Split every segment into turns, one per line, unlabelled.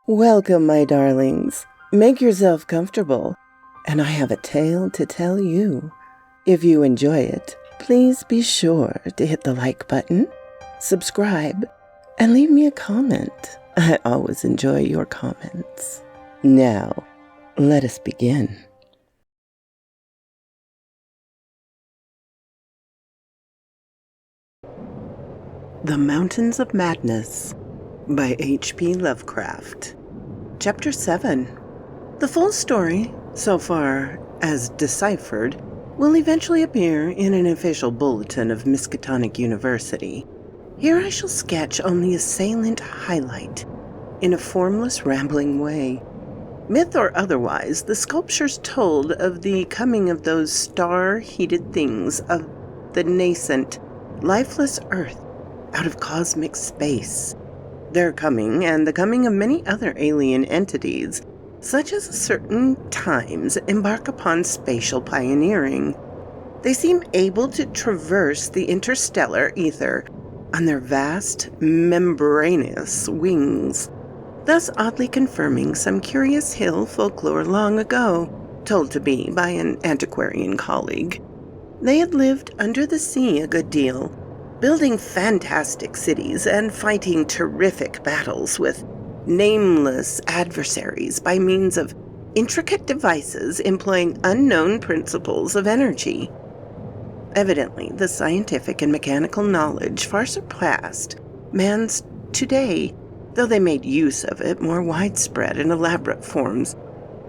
Welcome, my darlings. Make yourself comfortable, and I have a tale to tell you. If you enjoy it, please be sure to hit the like button, subscribe, and leave me a comment. I always enjoy your comments. Now, let us begin. The Mountains of Madness by H.P. Lovecraft. Chapter 7. The full story, so far as deciphered, will eventually appear in an official bulletin of Miskatonic University. Here I shall sketch only a salient highlight, in a formless, rambling way. Myth or otherwise, the sculptures told of the coming of those star-heated things of the nascent, lifeless Earth out of cosmic space. Their coming, and the coming of many other alien entities, such as certain times embark upon spatial pioneering. They seem able to traverse the interstellar ether on their vast, membranous wings, thus oddly confirming some curious hill folklore long ago, told to me by an antiquarian colleague. They had lived under the sea a good deal, building fantastic cities and fighting terrific battles with nameless adversaries by means of intricate devices employing unknown principles of energy. Evidently, the scientific and mechanical knowledge far surpassed man's today, though they made use of it more widespread and elaborate forms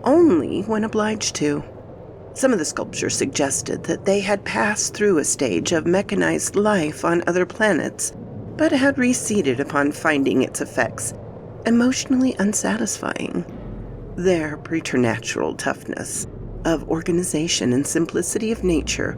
only when obliged to. Some of the sculptures suggested that they had passed through a stage of mechanized life on other planets, but had receded upon finding its effects emotionally unsatisfying. Their preternatural toughness of organization and simplicity of nature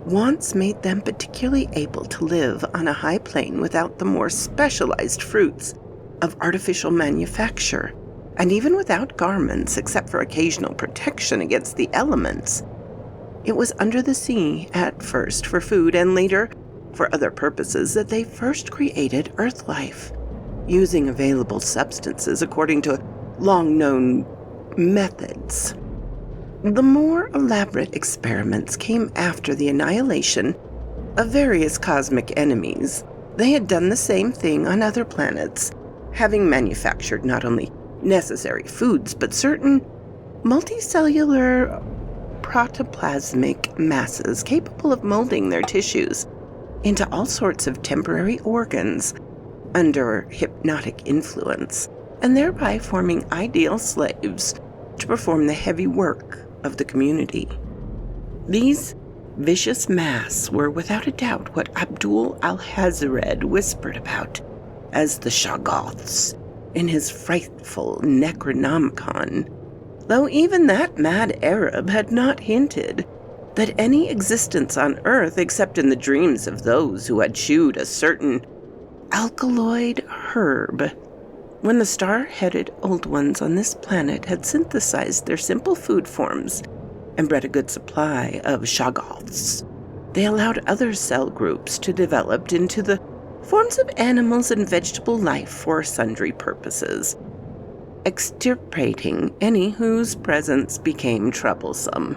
once made them particularly able to live on a high plane without the more specialized fruits of artificial manufacture, and even without garments except for occasional protection against the elements. It was under the sea, at first for food and later for other purposes, that they first created Earth life, using available substances according to long-known methods. The more elaborate experiments came after the annihilation of various cosmic enemies. They had done the same thing on other planets, having manufactured not only necessary foods, but certain multicellular protoplasmic masses capable of molding their tissues into all sorts of temporary organs under hypnotic influence, and thereby forming ideal slaves to perform the heavy work of the community. These vicious masks were without a doubt what Abdul al-Hazred whispered about as the Shoggoths in his frightful Necronomicon, though even that mad Arab had not hinted that any existence on Earth except in the dreams of those who had chewed a certain alkaloid herb. When the star-headed Old Ones on this planet had synthesized their simple food forms and bred a good supply of Shoggoths, they allowed other cell groups to develop into the forms of animals and vegetable life for sundry purposes, extirpating any whose presence became troublesome.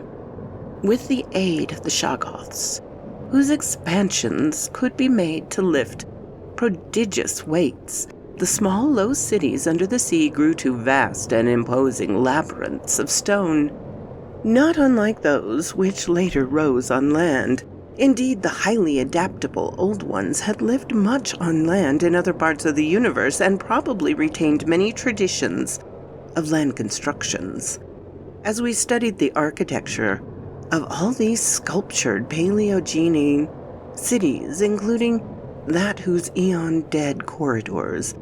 With the aid of the Shoggoths, whose expansions could be made to lift prodigious weights, the small, low cities under the sea grew to vast and imposing labyrinths of stone, not unlike those which later rose on land. Indeed, the highly adaptable Old Ones had lived much on land in other parts of the universe and probably retained many traditions of land constructions. As we studied the architecture of all these sculptured Paleogene cities, including that whose eon-dead corridors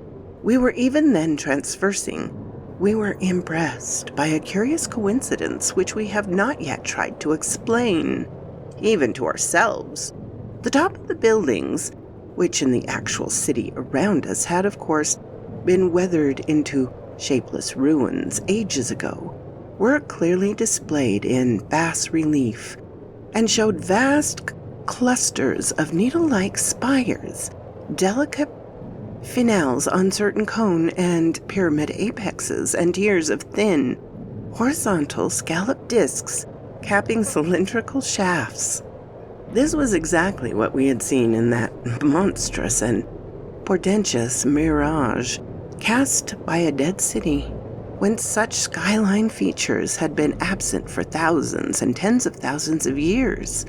we were even then traversing, we were impressed by a curious coincidence which we have not yet tried to explain, even to ourselves. The top of the buildings, which in the actual city around us had of course been weathered into shapeless ruins ages ago, were clearly displayed in bas relief and showed vast clusters of needle-like spires, delicate finales on certain cone and pyramid apexes, and tiers of thin, horizontal scalloped discs capping cylindrical shafts. This was exactly what we had seen in that monstrous and portentous mirage cast by a dead city, when such skyline features had been absent for thousands and tens of thousands of years,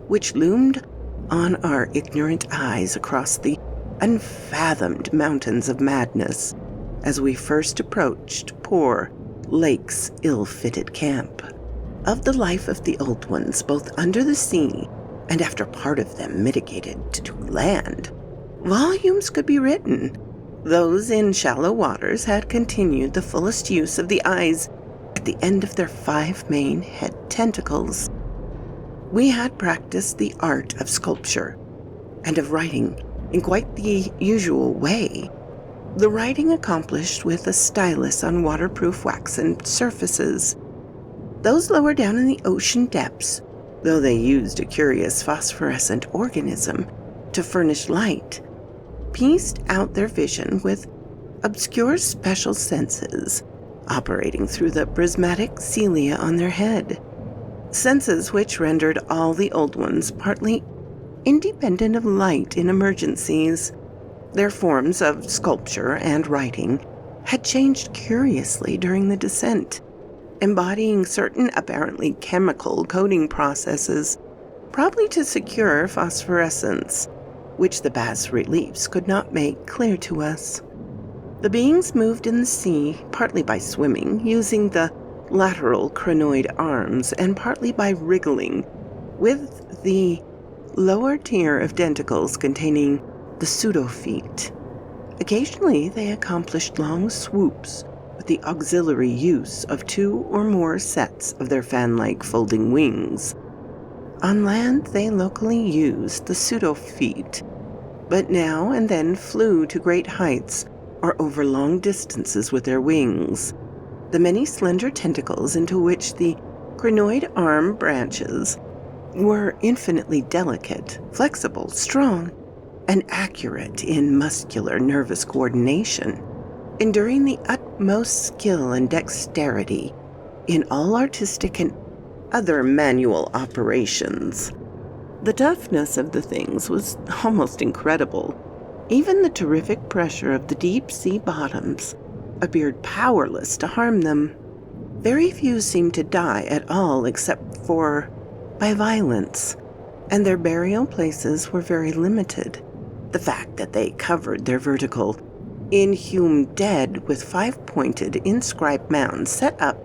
which loomed on our ignorant eyes across the unfathomed mountains of madness as we first approached poor Lake's ill-fitted camp. Of the life of the old ones, both under the sea and after part of them mitigated to land, volumes could be written. Those in shallow waters had continued the fullest use of the eyes at the end of their 5 main head tentacles. We had practiced the art of sculpture and of writing in quite the usual way, the writing accomplished with a stylus on waterproof waxen surfaces. Those lower down in the ocean depths, though they used a curious phosphorescent organism to furnish light, pieced out their vision with obscure special senses operating through the prismatic cilia on their head, senses which rendered all the old ones partly independent of light in emergencies. Their forms of sculpture and writing had changed curiously during the descent, embodying certain apparently chemical coding processes, probably to secure phosphorescence, which the bas-reliefs could not make clear to us. The beings moved in the sea, partly by swimming, using the lateral crinoid arms, and partly by wriggling, with the lower tier of denticles containing the pseudofeet. Occasionally they accomplished long swoops with the auxiliary use of 2 or more sets of their fan-like folding wings. On land they locally used the pseudofeet, but now and then flew to great heights or over long distances with their wings. The many slender tentacles into which the crinoid arm branches were infinitely delicate, flexible, strong, and accurate in muscular nervous coordination, enduring the utmost skill and dexterity in all artistic and other manual operations. The toughness of the things was almost incredible. Even the terrific pressure of the deep sea bottoms appeared powerless to harm them. Very few seemed to die at all except for by violence, and their burial places were very limited. The fact that they covered their vertical, inhumed dead with 5-pointed inscribed mounds set up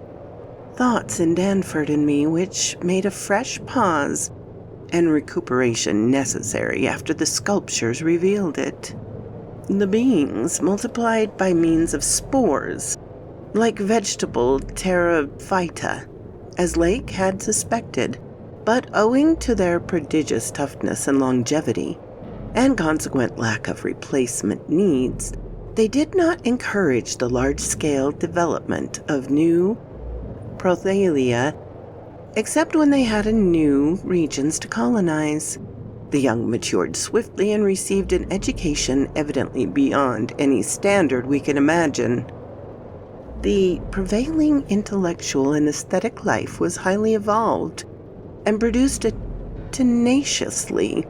thoughts in Danford and me which made a fresh pause and recuperation necessary after the sculptures revealed it. The beings multiplied by means of spores, like vegetable terra phyta, as Lake had suspected, but owing to their prodigious toughness and longevity, and consequent lack of replacement needs, they did not encourage the large-scale development of new prothalia, except when they had new regions to colonize. The young matured swiftly and received an education evidently beyond any standard we can imagine. The prevailing intellectual and aesthetic life was highly evolved and produced a tenaciously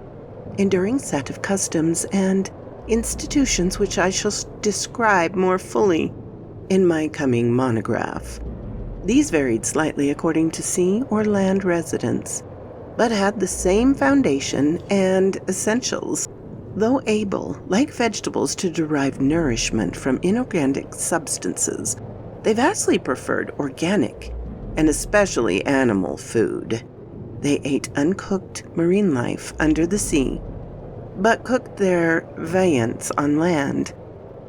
enduring set of customs and institutions which I shall describe more fully in my coming monograph. These varied slightly according to sea or land residence, but had the same foundation and essentials. Though able, like vegetables, to derive nourishment from inorganic substances, they vastly preferred organic, and especially animal food. They ate uncooked marine life under the sea, but cooked their viands on land.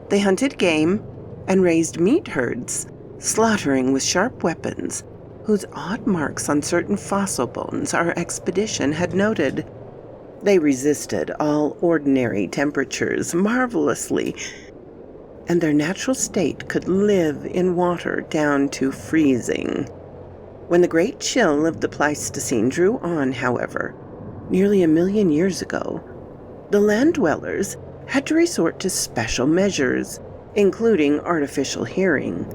They hunted game and raised meat herds, slaughtering with sharp weapons, whose odd marks on certain fossil bones our expedition had noted. They resisted all ordinary temperatures marvelously, and their natural state could live in water down to freezing. When the great chill of the Pleistocene drew on, however, nearly 1 million years ago, the land dwellers had to resort to special measures, including artificial hearing,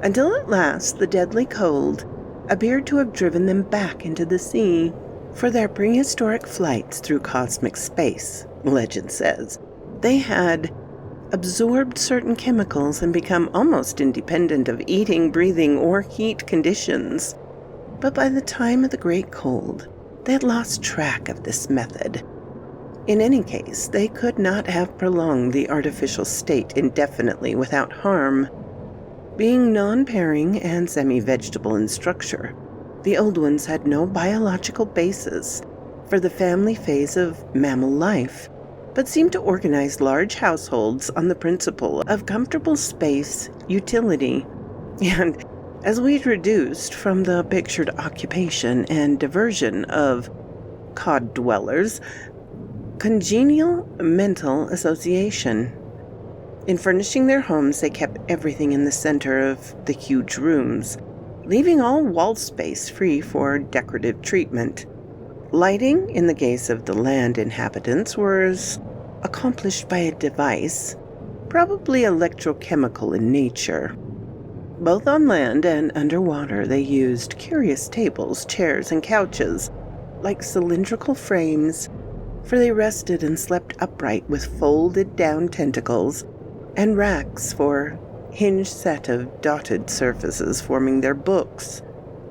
until at last the deadly cold appeared to have driven them back into the sea. For their prehistoric flights through cosmic space, legend says, they had absorbed certain chemicals and become almost independent of eating, breathing, or heat conditions. But by the time of the Great Cold, they had lost track of this method. In any case, they could not have prolonged the artificial state indefinitely without harm. Being non-pairing and semi-vegetable in structure, the old ones had no biological basis for the family phase of mammal life, but seemed to organize large households on the principle of comfortable space, utility, and, as we'd reduced from the pictured occupation and diversion of cod dwellers, congenial mental association. In furnishing their homes, they kept everything in the center of the huge rooms, leaving all wall space free for decorative treatment. Lighting, in the case of the land inhabitants, was accomplished by a device, probably electrochemical in nature. Both on land and underwater, they used curious tables, chairs, and couches, like cylindrical frames, for they rested and slept upright with folded-down tentacles, and racks for hinged set of dotted surfaces forming their books.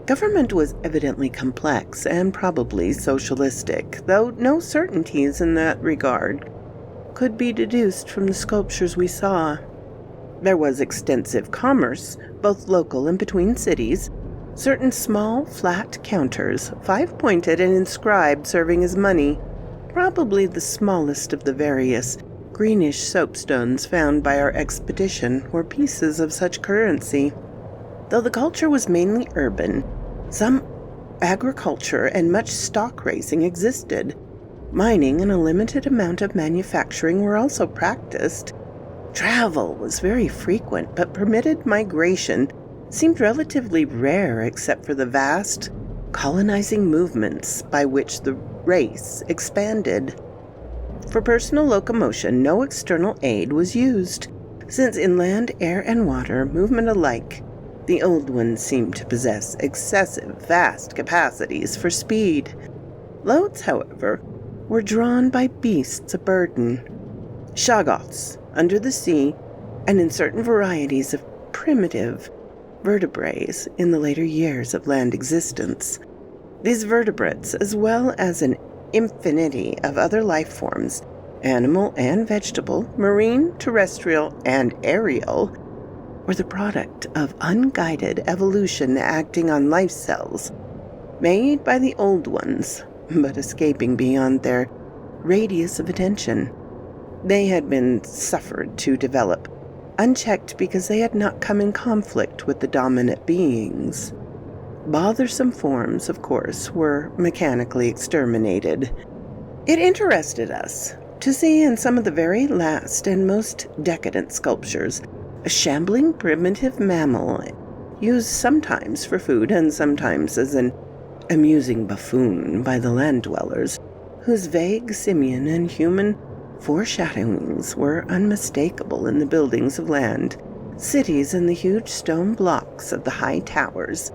Government was evidently complex and probably socialistic, though no certainties in that regard could be deduced from the sculptures we saw. There was extensive commerce, both local and between cities, certain small, flat counters, 5-pointed and inscribed, serving as money, probably the smallest of the various greenish soapstones found by our expedition were pieces of such currency. Though the culture was mainly urban, some agriculture and much stock raising existed. Mining and a limited amount of manufacturing were also practiced. Travel was very frequent, but permitted migration seemed relatively rare except for the vast colonizing movements by which the race expanded. For personal locomotion, no external aid was used, since in land, air, and water, movement alike, the old ones seemed to possess excessive, vast capacities for speed. Loads, however, were drawn by beasts of burden, shoggoths under the sea, and in certain varieties of primitive vertebrates in the later years of land existence. These vertebrates, as well as an infinity of other life forms, animal and vegetable, marine, terrestrial, and aerial, were the product of unguided evolution acting on life cells made by the old ones, but escaping beyond their radius of attention. They had been suffered to develop, unchecked because they had not come in conflict with the dominant beings. Bothersome forms, of course, were mechanically exterminated. It interested us to see in some of the very last and most decadent sculptures a shambling primitive mammal used sometimes for food and sometimes as an amusing buffoon by the land dwellers, whose vague simian and human foreshadowings were unmistakable in the buildings of land. Cities and the huge stone blocks of the high towers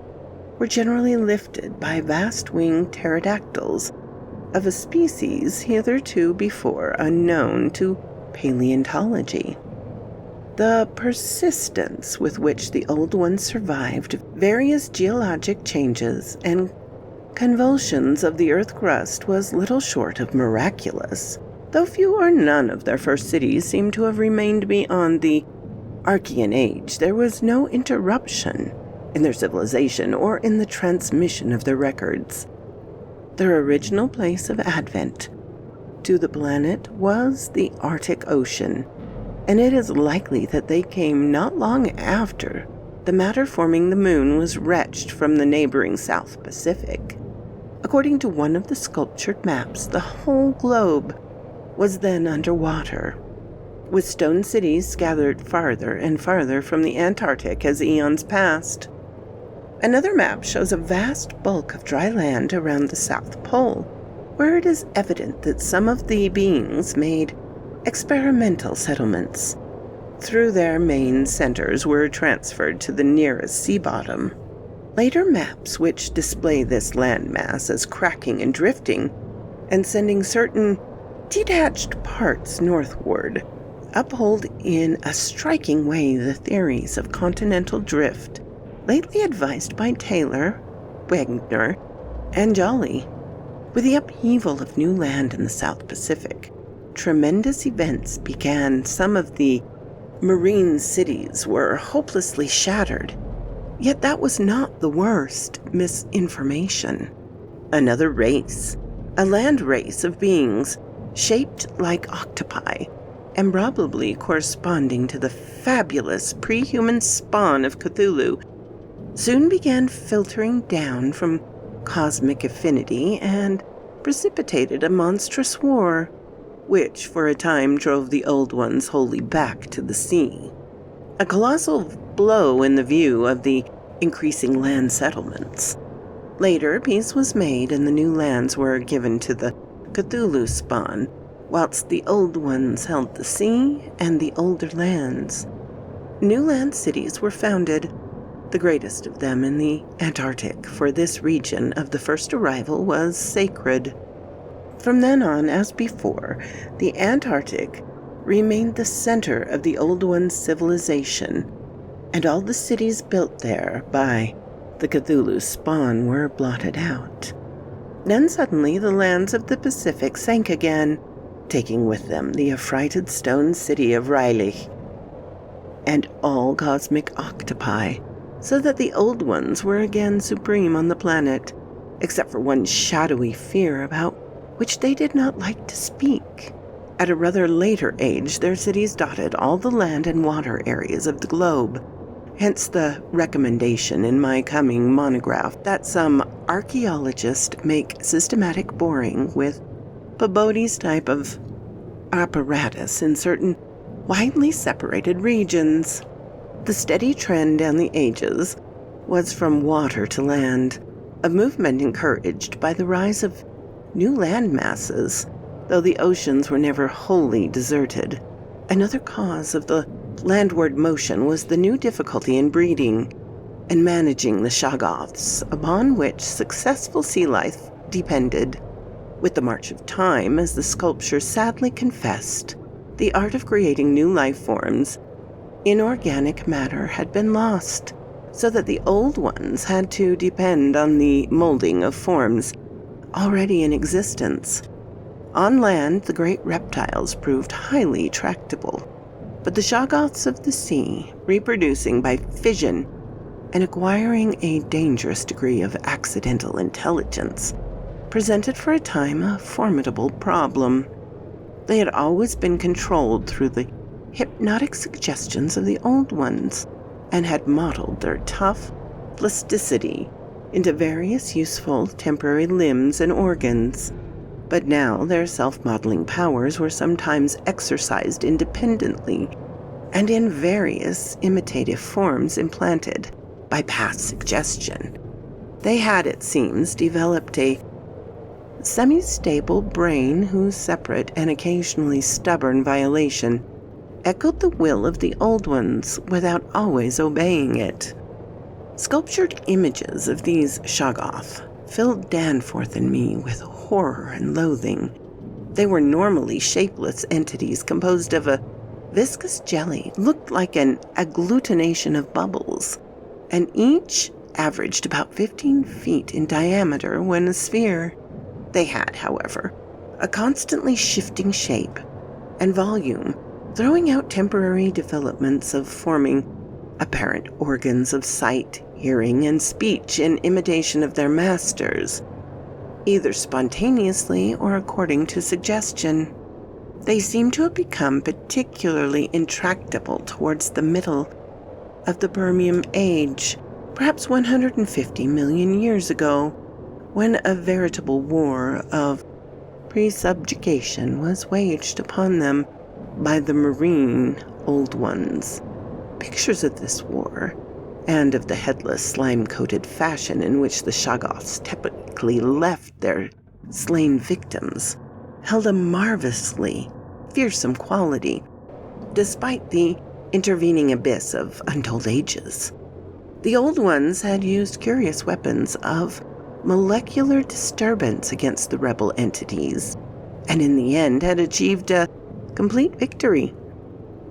were generally lifted by vast-winged pterodactyls of a species hitherto before unknown to paleontology. The persistence with which the old ones survived various geologic changes and convulsions of the earth crust was little short of miraculous, though few or none of their first cities seem to have remained beyond the Archean age. There was no interruption in their civilization or in the transmission of their records. Their original place of advent to the planet was the Arctic Ocean, and it is likely that they came not long after the matter forming the moon was retched from the neighboring South Pacific. According to one of the sculptured maps, the whole globe was then underwater, with stone cities scattered farther and farther from the Antarctic as eons passed. Another map shows a vast bulk of dry land around the South Pole, where it is evident that some of the beings made experimental settlements. Through their main centers were transferred to the nearest sea bottom. Later maps, which display this landmass as cracking and drifting, and sending certain detached parts northward, uphold in a striking way the theories of continental drift, lately advised by Taylor, Wegener, and Jolly. With the upheaval of new land in the South Pacific, tremendous events began. Some of the marine cities were hopelessly shattered. Yet that was not the worst misinformation. Another race, a land race of beings shaped like octopi, and probably corresponding to the fabulous pre-human spawn of Cthulhu, soon began filtering down from cosmic affinity and precipitated a monstrous war, which for a time drove the Old Ones wholly back to the sea. A colossal blow in the view of the increasing land settlements. Later, peace was made and the new lands were given to the Cthulhu spawn, whilst the Old Ones held the sea and the older lands. New land cities were founded, the greatest of them in the Antarctic, for this region of the first arrival was sacred. From then on, as before, the Antarctic remained the center of the Old One's civilization, and all the cities built there by the Cthulhu spawn were blotted out. Then suddenly the lands of the Pacific sank again, taking with them the affrighted stone city of Rayleigh and all cosmic octopi, so that the Old Ones were again supreme on the planet, except for one shadowy fear about which they did not like to speak. At a rather later age, their cities dotted all the land and water areas of the globe, hence the recommendation in my coming monograph that some archaeologists make systematic boring with Peabody's type of apparatus in certain widely separated regions. The steady trend down the ages was from water to land, a movement encouraged by the rise of new land masses, though the oceans were never wholly deserted. Another cause of the landward motion was the new difficulty in breeding and managing the shoggoths, upon which successful sea life depended. With the march of time, as the sculpture sadly confessed, the art of creating new life forms, inorganic matter had been lost, so that the Old Ones had to depend on the molding of forms already in existence. On land, the great reptiles proved highly tractable, but the shoggoths of the sea, reproducing by fission and acquiring a dangerous degree of accidental intelligence, presented for a time a formidable problem. They had always been controlled through the hypnotic suggestions of the Old Ones, and had modeled their tough plasticity into various useful temporary limbs and organs. But now their self-modeling powers were sometimes exercised independently and in various imitative forms implanted by past suggestion. They had, it seems, developed a semi-stable brain whose separate and occasionally stubborn violation echoed the will of the Old Ones without always obeying it. Sculptured images of these shoggoth filled Danforth and me with horror and loathing. They were normally shapeless entities composed of a viscous jelly, looked like an agglutination of bubbles, and each averaged about 15 feet in diameter when a sphere. They had, however, a constantly shifting shape and volume, throwing out temporary developments of forming apparent organs of sight, hearing, and speech in imitation of their masters, either spontaneously or according to suggestion. They seem to have become particularly intractable towards the middle of the Permian Age, perhaps 150 million years ago, when a veritable war of presubjugation was waged upon them by the marine Old Ones. Pictures of this war, and of the headless, slime-coated fashion in which the shoggoths typically left their slain victims, held a marvelously fearsome quality, despite the intervening abyss of untold ages. The Old Ones had used curious weapons of molecular disturbance against the rebel entities, and in the end had achieved a complete victory.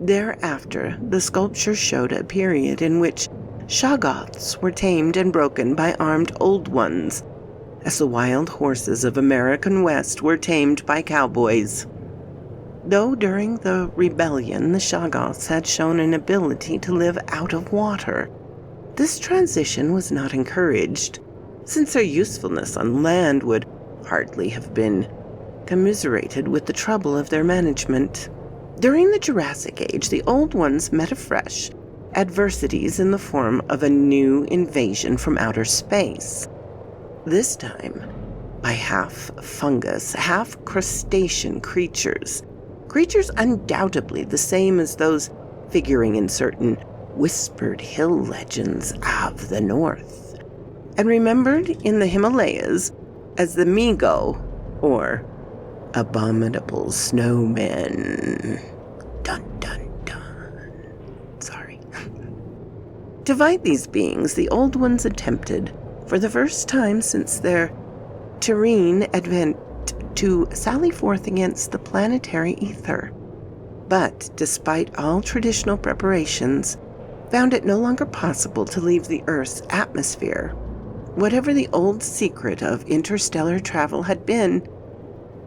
Thereafter, the sculpture showed a period in which Shoggoths were tamed and broken by armed Old Ones, as the wild horses of American West were tamed by cowboys. Though during the rebellion the Shoggoths had shown an ability to live out of water, this transition was not encouraged, since their usefulness on land would hardly have been commiserated with the trouble of their management. During the Jurassic Age, the Old Ones met afresh adversities in the form of a new invasion from outer space. This time, by half fungus, half crustacean creatures undoubtedly the same as those figuring in certain whispered hill legends of the north, and remembered in the Himalayas as the Migo, or abominable snowmen. Dun dun dun. Sorry. To fight these beings, the Old Ones attempted, for the first time since their terrene advent, to sally forth against the planetary ether, but despite all traditional preparations, found it no longer possible to leave the Earth's atmosphere. Whatever the old secret of interstellar travel had been,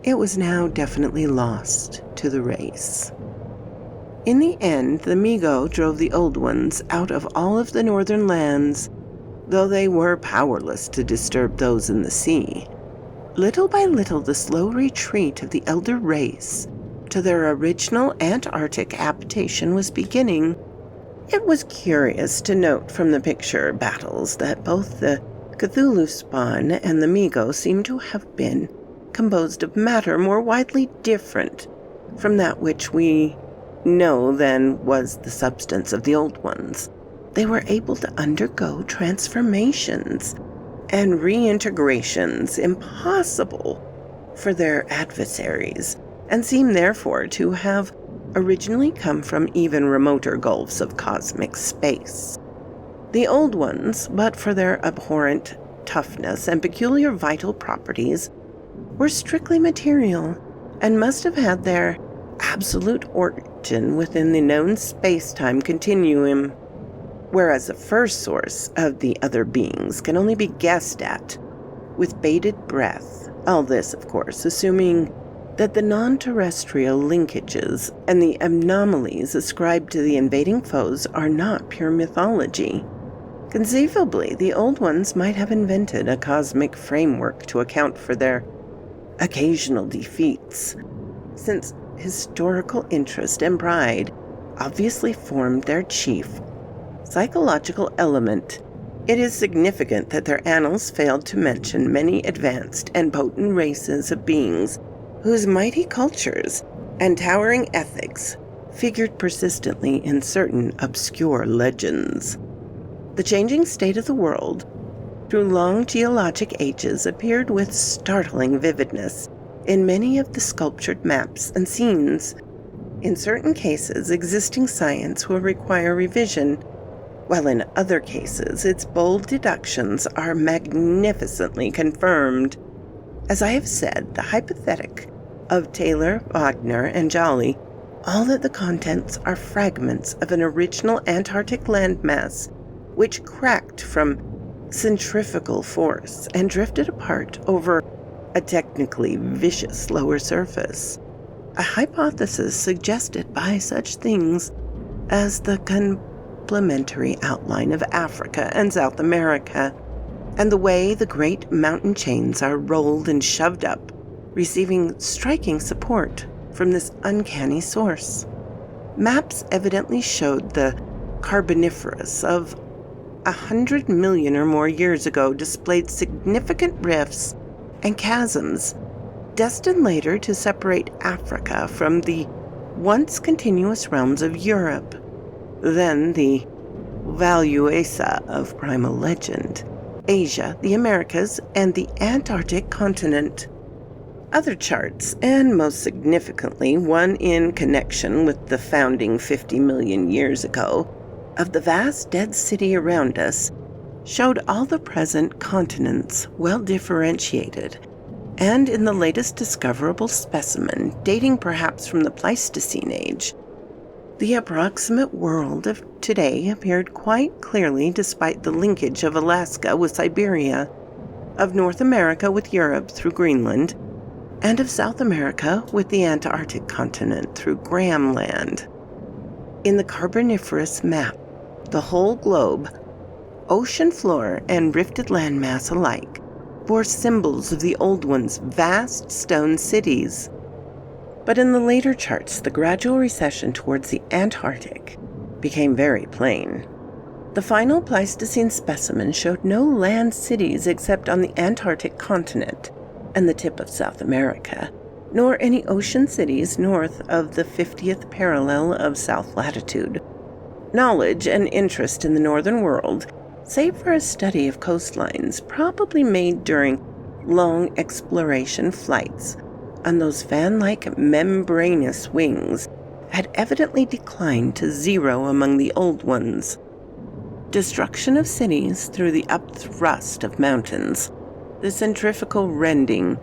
it was now definitely lost to the race. In the end, the Migo drove the Old Ones out of all of the northern lands, though they were powerless to disturb those in the sea. Little by little, the slow retreat of the elder race to their original Antarctic habitation was beginning. It was curious to note from the picture battles that both the Cthulhu spawn and the Migo seem to have been composed of matter more widely different from that which we know than was the substance of the Old Ones. They were able to undergo transformations and reintegrations impossible for their adversaries, and seem therefore to have originally come from even remoter gulfs of cosmic space. The Old Ones, but for their abhorrent toughness and peculiar vital properties, were strictly material and must have had their absolute origin within the known space-time continuum, whereas the first source of the other beings can only be guessed at with bated breath. All this, of course, assuming that the non-terrestrial linkages and the anomalies ascribed to the invading foes are not pure mythology. Conceivably, the Old Ones might have invented a cosmic framework to account for their occasional defeats, since historical interest and pride obviously formed their chief psychological element. It is significant that their annals failed to mention many advanced and potent races of beings whose mighty cultures and towering ethics figured persistently in certain obscure legends. The changing state of the world through long geologic ages appeared with startling vividness in many of the sculptured maps and scenes. In certain cases, existing science will require revision, while in other cases its bold deductions are magnificently confirmed. As I have said, the hypothetic of Taylor, Wagner, and Jolly, all that the contents are fragments of an original Antarctic landmass which cracked from centrifugal force and drifted apart over a technically vicious lower surface. A hypothesis suggested by such things as the complementary outline of Africa and South America, and the way the great mountain chains are rolled and shoved up, receiving striking support from this uncanny source. Maps evidently showed the Carboniferous of 100 million or more years ago displayed significant rifts and chasms, destined later to separate Africa from the once continuous realms of Europe, then the Valuesa of primal legend, Asia, the Americas, and the Antarctic continent. Other charts, and most significantly one in connection with the founding 50 million years ago of the vast dead city around us, showed all the present continents well differentiated, and in the latest discoverable specimen, dating perhaps from the Pleistocene age, the approximate world of today appeared quite clearly despite the linkage of Alaska with Siberia, of North America with Europe through Greenland, and of South America with the Antarctic continent through Graham Land. In the Carboniferous map, the whole globe, ocean floor and rifted landmass alike, bore symbols of the old one's vast stone cities. But in the later charts, the gradual recession towards the Antarctic became very plain. The final Pleistocene specimen showed no land cities except on the Antarctic continent and the tip of South America, nor any ocean cities north of the 50th parallel of south latitude. Knowledge and interest in the northern world, save for a study of coastlines probably made during long exploration flights on those fan-like membranous wings, had evidently declined to zero among the old ones. Destruction of cities through the upthrust of mountains, the centrifugal rending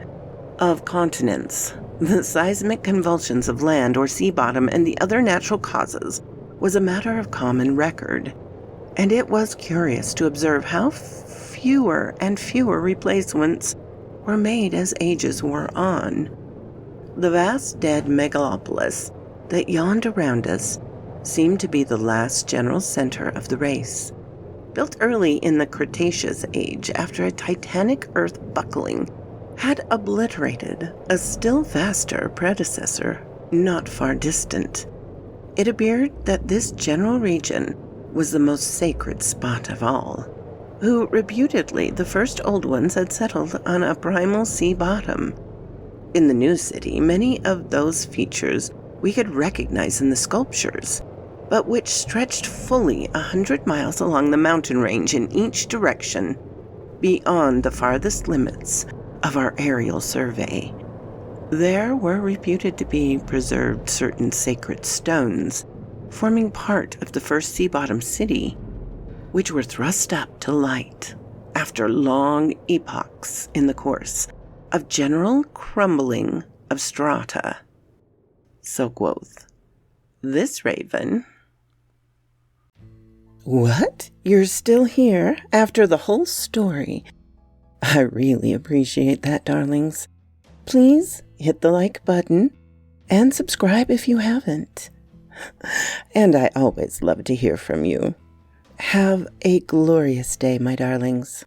of continents, the seismic convulsions of land or sea bottom, and the other natural causes was a matter of common record, and it was curious to observe how fewer and fewer replacements were made as ages wore on. The vast dead megalopolis that yawned around us seemed to be the last general center of the race. Built early in the Cretaceous age after a titanic earth buckling had obliterated a still vaster predecessor not far distant. It appeared that this general region was the most sacred spot of all, who reputedly the first old ones had settled on a primal sea bottom. In the new city, many of those features we could recognize in the sculptures, but which stretched fully 100 miles along the mountain range in each direction, beyond the farthest limits of our aerial survey. There were reputed to be preserved certain sacred stones, forming part of the first sea-bottom city, which were thrust up to light after long epochs in the course of general crumbling of strata. So quoth this raven. What? You're still here after the whole story? I really appreciate that, darlings. Please hit the like button and subscribe if you haven't. And I always love to hear from you. Have a glorious day, my darlings.